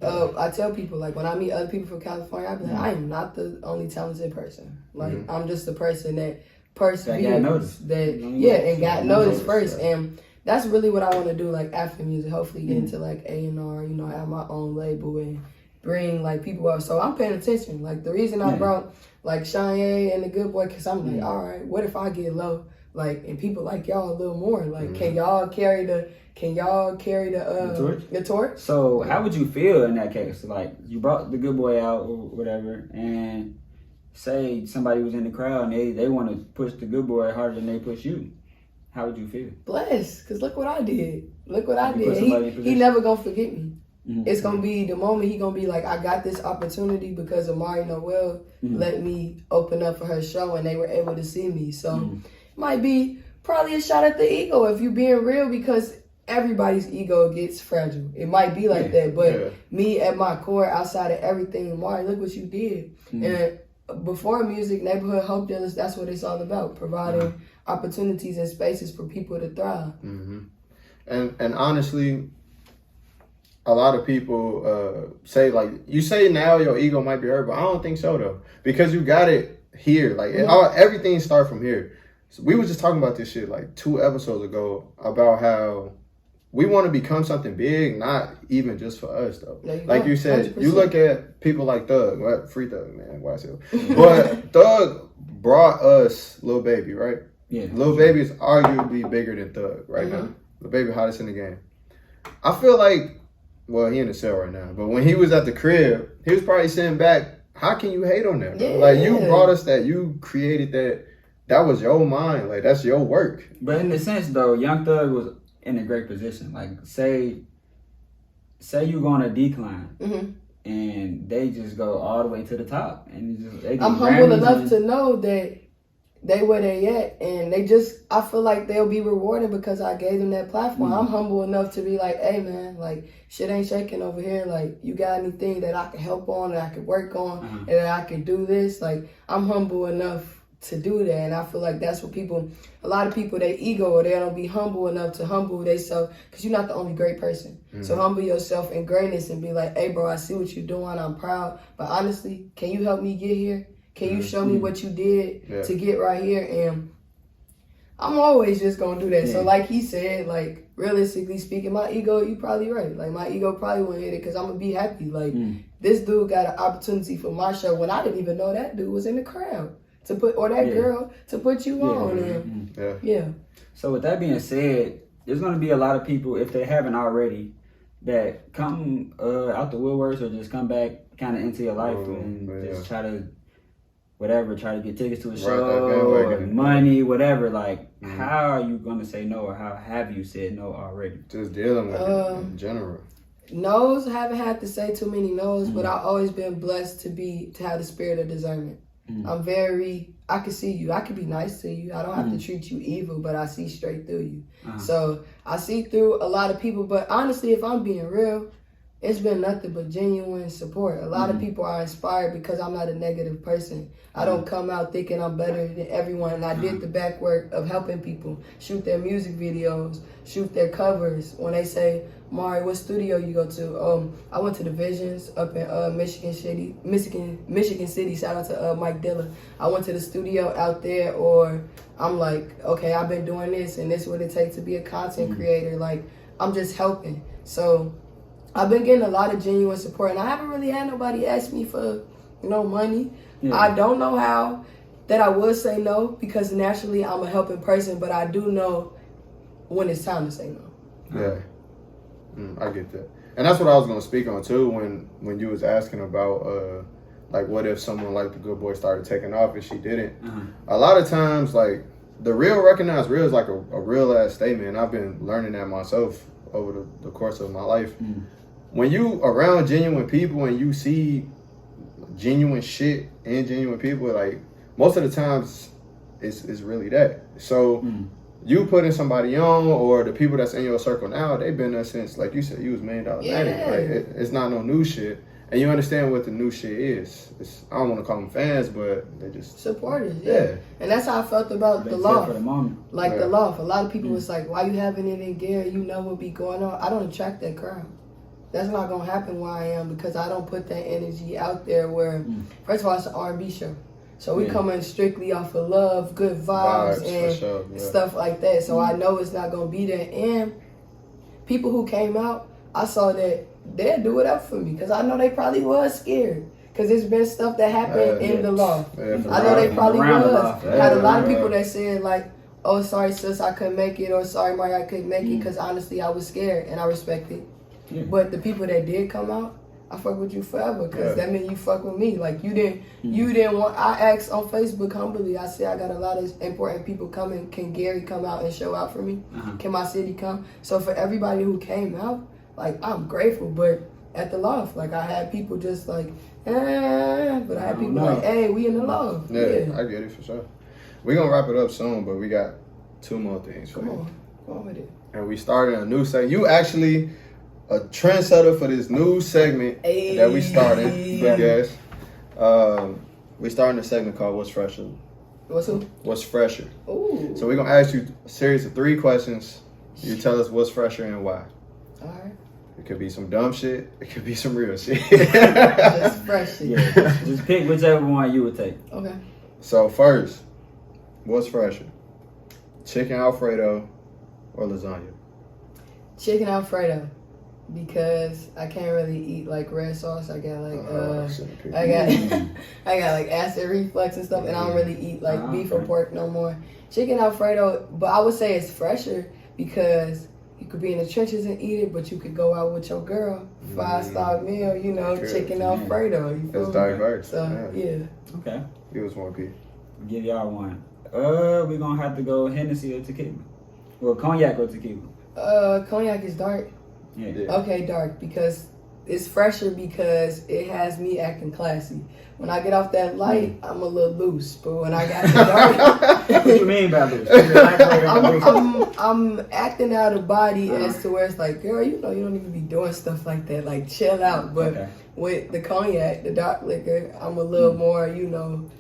B: ballgame.
C: I tell people, like, when I meet other people from California, I be like, I am not the only talented person. Like, I'm just the person that perseveres.
B: That got noticed.
C: And got noticed first. And that's really what I want to do, like, after music. Hopefully get into, like, A&R, you know, have my own label and bring, like, people up. So I'm paying attention. Like, the reason I brought, like, Shanye and the Good Boy, because I'm like, all right, what if I get low? Like, and people like y'all a little more. Like, can y'all carry the torch?
B: So how would you feel in that case? Like, you brought the Good Boy out or whatever, and say somebody was in the crowd and they want to push the Good Boy harder than they push you. How would you feel?
C: Blessed, because look what I did. He never gonna forget me. It's gonna be the moment he gonna be like, I got this opportunity because Amari Noel let me open up for her show and they were able to see me. So might be probably a shot at the ego if you being real, because everybody's ego gets fragile. It might be like that, but me at my core, outside of everything, Amari, look what you did. And before music, neighborhood hope dealers, that's what it's all about, providing opportunities and spaces for people to thrive.
D: And honestly, a lot of people say, like, you say now your ego might be hurt, but I don't think so though, because you got it here. Like, everything starts from here. So we were just talking about this shit like 2 episodes ago about how we want to become something big, not even just for us though. Like you said, 100%. You look at people like Thug, Free Thug, man, YSL. But Thug brought us Lil Baby, right?
B: Yeah.
D: Lil Baby is arguably bigger than Thug right now. Lil Baby hottest in the game. I feel like, well, he in the cell right now, but when he was at the crib, he was probably sitting back, how can you hate on that? Yeah. Like, you brought us that, you created that. That was your mind, like, that's your work.
B: But in a sense though, Young Thug was in a great position. Like, say you go on a decline and they just go all the way to the top, and I'm
C: humble enough to know that they where they at, and I feel like they'll be rewarded because I gave them that platform. I'm humble enough to be like, hey man, like, shit ain't shaking over here. Like, you got anything that I can help on, that I can work on, and that I can do this? Like, I'm humble enough to do that, and I feel like that's what a lot of people, they ego, or they don't be humble enough to humble themselves, because you're not the only great person. So humble yourself in greatness and be like, hey bro, I see what you're doing, I'm proud, but honestly, can you help me get here? Can you show me what you did to get right here? And I'm always just gonna do that. So like he said, like, realistically speaking, my ego, you probably right. Like, my ego probably won't hit it because I'm gonna be happy. Like, this dude got an opportunity for my show when I didn't even know that dude was in the crowd to put, or that girl to put you on. And
B: So with that being said, there's gonna be a lot of people, if they haven't already, that come out the woodworks or just come back kind of into your life and just try to get tickets to a show or money, whatever. Like, how are you gonna say no, or how have you said no already?
D: Just dealing with it in general.
C: No's, haven't had to say too many no's, but I've always been blessed to have the spirit of discernment. I can see you. I can be nice to you. I don't have to treat you evil, but I see straight through you. So I see through a lot of people. But honestly, if I'm being real, it's been nothing but genuine support. A lot of people are inspired because I'm not a negative person. I don't come out thinking I'm better than everyone. And I did the back work of helping people shoot their music videos, shoot their covers. When they say, Amari, what studio you go to? I went to the Visions up in Michigan City. Shout out to Mike Dilla. I went to the studio out there, or I'm like, okay, I've been doing this, and this is what it takes to be a content creator. Like, I'm just helping. So I've been getting a lot of genuine support, and I haven't really had nobody ask me for, money. Yeah. I don't know how that I would say no, because naturally I'm a helping person, but I do know when it's time to say no.
D: Yeah, I get that. And that's what I was going to speak on too when you was asking about like what if someone like the Good Boy started taking off and she didn't. A lot of times, like, the real recognized real is like a real ass statement. I've been learning that myself over the course of my life. When you around genuine people and you see genuine shit and genuine people, like, most of the times it's really that. So you putting somebody on, or the people that's in your circle now, they've been there since, like you said, you was $1 million man. Like, it's not no new shit. And you understand what the new shit is. I don't want to call them fans, but they just
C: supporters. Yeah. And that's how I felt about the Loft. Like the Loft. A lot of people was like, why you having it in Gary? You know what be going on. I don't attract that crowd. That's not going to happen where I am, because I don't put that energy out there where, first of all, it's an R&B show. So we come in strictly off of love, good vibes and stuff like that. So I know it's not going to be there. And people who came out, I saw that they'll do it up for me, because I know they probably was scared. Because there's been stuff that happened in the Loft. I know they probably was. Had a lot of people that said, like, oh, sorry, sis, I couldn't make it, or sorry, Mari, I couldn't make it, because honestly, I was scared, and I respect it. But the people that did come out, I fuck with you forever, because that meant you fuck with me. Like, you didn't want, I asked on Facebook humbly, I said I got a lot of important people coming. Can Gary come out and show out for me? Can my city come? So for everybody who came out, like, I'm grateful. But at the Loft, like, I had people just like, but I had people like, hey, we in the Loft.
D: Yeah, I get it for sure. We're going to wrap it up soon, but we got 2 more things for you.
C: Come on with it.
D: And we started a new segment. You actually a trendsetter for this new segment that we started, I guess. We starting a segment called What's Fresher? What's Fresher?
C: Ooh.
D: So we're going to ask you a series of 3 questions. You tell us what's fresher and why.
C: All right.
D: It could be some dumb shit. It could be some real shit.
C: Just fresh shit.
B: Yeah, just pick whichever one you would take.
C: Okay.
D: So first, what's fresher? Chicken Alfredo or lasagna?
C: Chicken Alfredo. Because I can't really eat like red sauce. I got like I got like acid reflux and stuff, and I don't really eat like beef or pork no more. Chicken Alfredo, but I would say it's fresher because you could be in the trenches and eat it, but you could go out with your girl, 5-star meal, chicken Alfredo. You feel
D: it's diverse.
C: So yeah.
B: Okay.
D: Give us one, P.
B: I'll give y'all one. We're gonna have to go Hennessy or tequila. Well, cognac or tequila.
C: Cognac is dark.
B: Yeah.
C: Okay, dark, because it's fresher because it has me acting classy. When I get off that light, I'm a little loose, but when I got the dark,
B: what you mean by loose?
C: I'm acting out of body as to where it's like, girl, you don't even be doing stuff like that. Like, chill out. But with the cognac, the dark liquor, I'm a little more,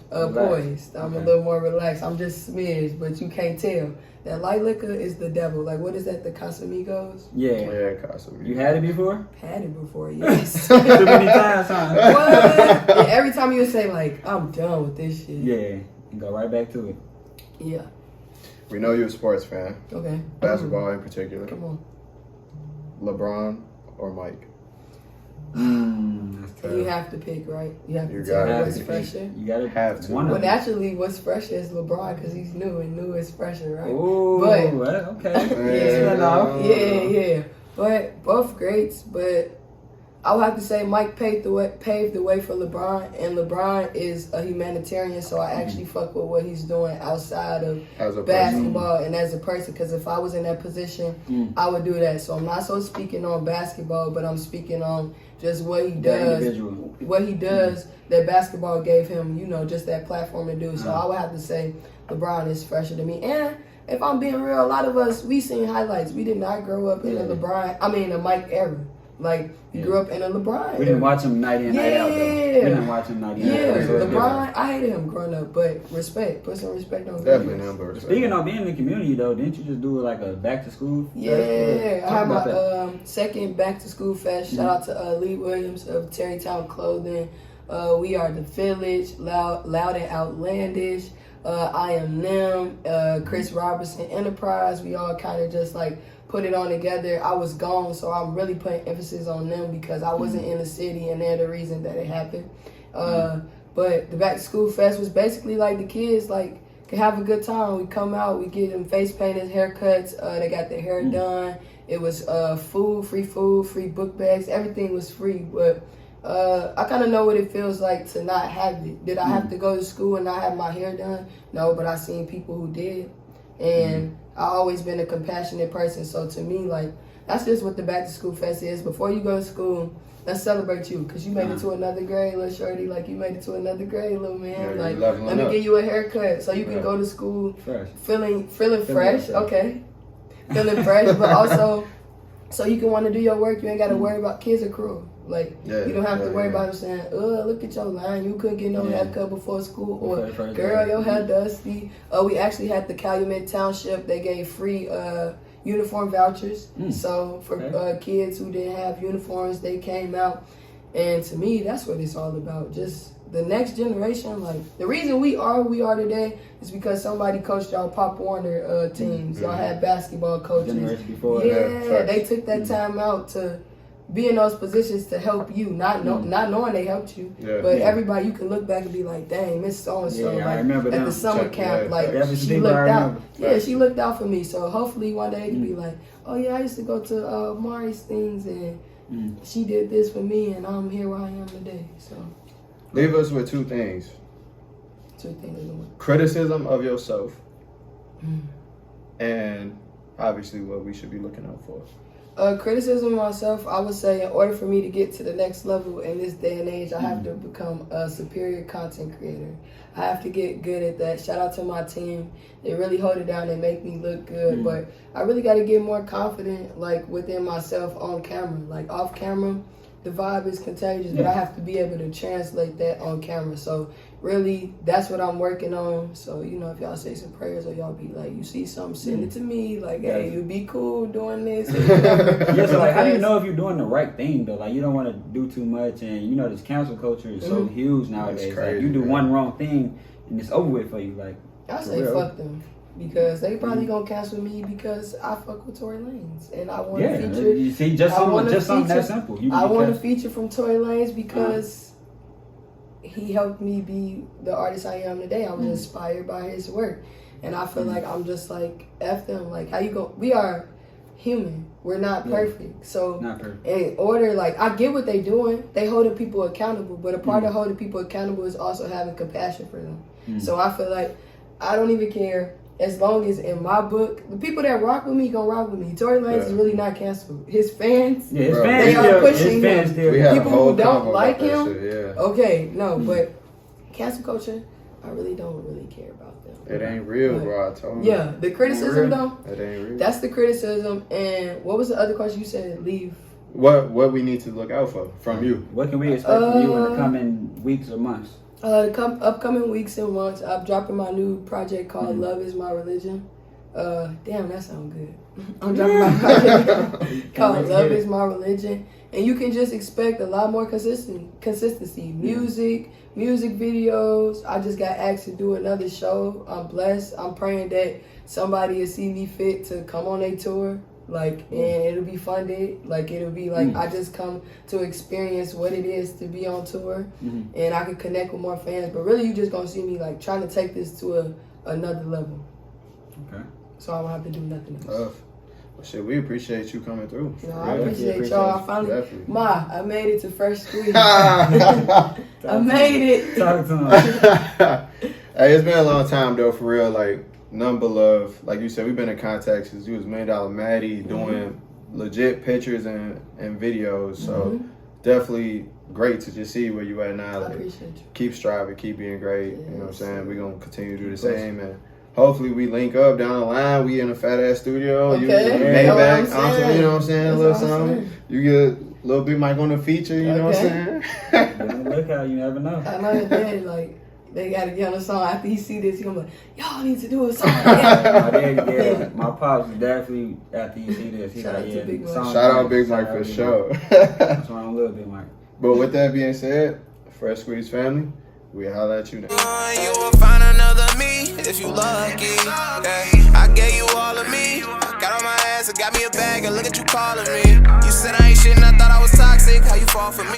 C: poised. I'm a little more relaxed. I'm just smidged, but you can't tell. That light liquor is the devil. Like, what is that? The Casamigos?
B: Yeah,
D: Casamigos.
B: You had it before?
C: Had it before, yes.
B: Too many times, huh?
C: What? Yeah, every time you would say, like, I'm done with this shit.
B: Yeah, and go right back to it.
C: Yeah.
D: We know you're a sports fan.
C: Okay.
D: Basketball in particular.
C: Come on.
D: LeBron or Mike?
B: That's tough.
C: You have to pick, right? You have to
D: gotta
C: what's fresher.
B: You gotta
D: have to.
C: Well, naturally, what's fresher is LeBron because he's new, and new is fresher, right?
B: Ooh,
C: but
B: okay.
C: Yeah. But both greats. But I would have to say Mike paved the way for LeBron, and LeBron is a humanitarian, so I actually fuck with what he's doing outside of basketball and as a person. Because if I was in that position, I would do that. So I'm not so speaking on basketball, but I'm speaking on just what he does. What he does that basketball gave him, just that platform to do. So I would have to say LeBron is fresher to me. And if I'm being real, a lot of us, we seen highlights. We did not grow up in a Mike era. Like, we grew up in a LeBron.
B: We didn't watch him night in, night out, though. We didn't watch him night in, night out. So
C: LeBron, I hated him growing up, but respect. Put some respect on him.
D: Definitely number respect.
B: Speaking of being in the community, though, didn't you just do like a back to school?
C: Yeah, I had my second back to school fest. Shout out to Lee Williams of Terrytown Clothing. We are the Village, Loud and Outlandish. I Am Them, Chris Robertson Enterprise. We all kind of just like put it on together. I was gone, so I'm really putting emphasis on them because I wasn't in the city, and they're the reason that it happened. But the back to school fest was basically like the kids like could have a good time. We come out, we get them face painted, haircuts. They got their hair done. It was food, free book bags. Everything was free, but I kind of know what it feels like to not have it. Did I have to go to school and not have my hair done? No, but I seen people who did, and I always been a compassionate person. So to me, like, that's just what the back to school fest is. Before you go to school, let's celebrate you, because you made it to another grade, little shorty. Like, you made it to another grade, little man.
D: Yeah,
C: like,
D: let
C: me give you a haircut so you can go to school feeling fresh. Okay, feeling fresh, but also so you can want to do your work. You ain't got to worry about kids are cruel. Like, you don't have to worry about them saying, look at your line. You couldn't get no haircut before school. Or, girl, your hair dusty. We actually had the Calumet Township. They gave free uniform vouchers. So, for kids who didn't have uniforms, they came out. And to me, that's what it's all about. Just the next generation. Like, the reason we are today is because somebody coached y'all Pop Warner teams. Y'all had basketball coaches.
B: Before,
C: they took that time out to be in those positions to help you, not knowing they helped you, but everybody, you can look back and be like, dang, Miss So-and-so,
B: I remember
C: at the summer camp, like, she looked out. Yeah, she looked out for me. So hopefully one day it can be like, oh yeah, I used to go to Amari's things, and she did this for me, and I'm here where I am today. So
D: leave us with two things. Criticism of yourself, and obviously what we should be looking out for.
C: Criticism of myself, I would say in order for me to get to the next level in this day and age, I have to become a superior content creator. I have to get good at that. Shout out to my team. They really hold it down and make me look good. But I really got to get more confident, like, within myself on camera. Like, off camera, the vibe is contagious, but I have to be able to translate that on camera. So really, that's what I'm working on. So, you know, if y'all say some prayers or y'all be like, you see something, send it to me. Like, hey, you be cool doing this.
B: So like, how do you know if you're doing the right thing, though? Like, you don't want to do too much, and you know, this cancel culture is so huge nowadays.
D: Crazy,
B: like, you do one wrong thing, and it's over with for you. Like,
C: I say fuck them. Because they probably gonna cancel me because I fuck with Tory Lanez, and I want to feature.
B: You see, just something that simple.
C: I want to feature from Tory Lanez because he helped me be the artist I am today. I was inspired by his work, and I feel like I'm just like F them. Like, how you go? We are human. We're not perfect. So in order, like, I get what they doing. They holding people accountable, but a part of holding people accountable is also having compassion for them. So I feel like I don't even care. As long as in my book, the people that rock with me gonna rock with me. Tory Lanez is really not canceled. His fans, they are pushing him. People who don't like him, but cancel culture, I really don't really care about them.
D: It ain't real, bro. I told you.
C: Yeah, the criticism though,
D: it ain't real.
C: That's the criticism. And what was the other question you said? Leave.
D: What we need to look out for from you?
B: What can we expect from you in the coming weeks or months?
C: Upcoming weeks and months, I'm dropping my new project called Love Is My Religion. Damn, that sounds good. I'm dropping my project called Love Is My Religion. And you can just expect a lot more consistency. Music videos. I just got asked to do another show. I'm blessed. I'm praying that somebody will see me fit to come on a tour. Like, and it'll be funded. Like, it'll be like I just come to experience what it is to be on tour, and I can connect with more fans. But really, you just gonna see me like trying to take this to another level. Okay. So I don't have to do nothing else.
D: Well, shit, we appreciate you coming through.
C: You know, I appreciate y'all. I finally, I made it to first squeeze. I made it.
B: Talk to him.
D: Hey, it's been a long time though, for real. Like, none but love. Like you said, we've been in contact since you was $1 Million Maddie, doing legit pictures and videos. So definitely great to just see where you at now. Like,
C: I appreciate you.
D: Keep striving, keep being great. You know what I'm saying? We're gonna continue to do the same, and hopefully we link up down the line. We in a fat ass studio.
C: Okay.
D: You Maybach, you know what I'm saying? A little something. You get Lilbigmike on the feature, you know what I'm saying?
B: Be on the lookout, you never know.
C: I know that, like, they gotta get on the song. After he see this, he gonna be like, y'all need to do a song together.
B: My pops definitely, after you see this, he's
C: Shout
B: like,
C: out to
B: yeah,
C: Big Mike.
B: song
D: Shout out
B: great.
D: Big Mike for sure.
B: That's why I'm Lilbigmike.
D: But with that being said, Fresh Squeeze family, we holla at you now.
E: You will find another me if you lucky. Yeah, I gave you all of me. Got on my ass and got me a bag and look at you calling me. You said I ain't shit and I thought I was toxic. How you fall for me?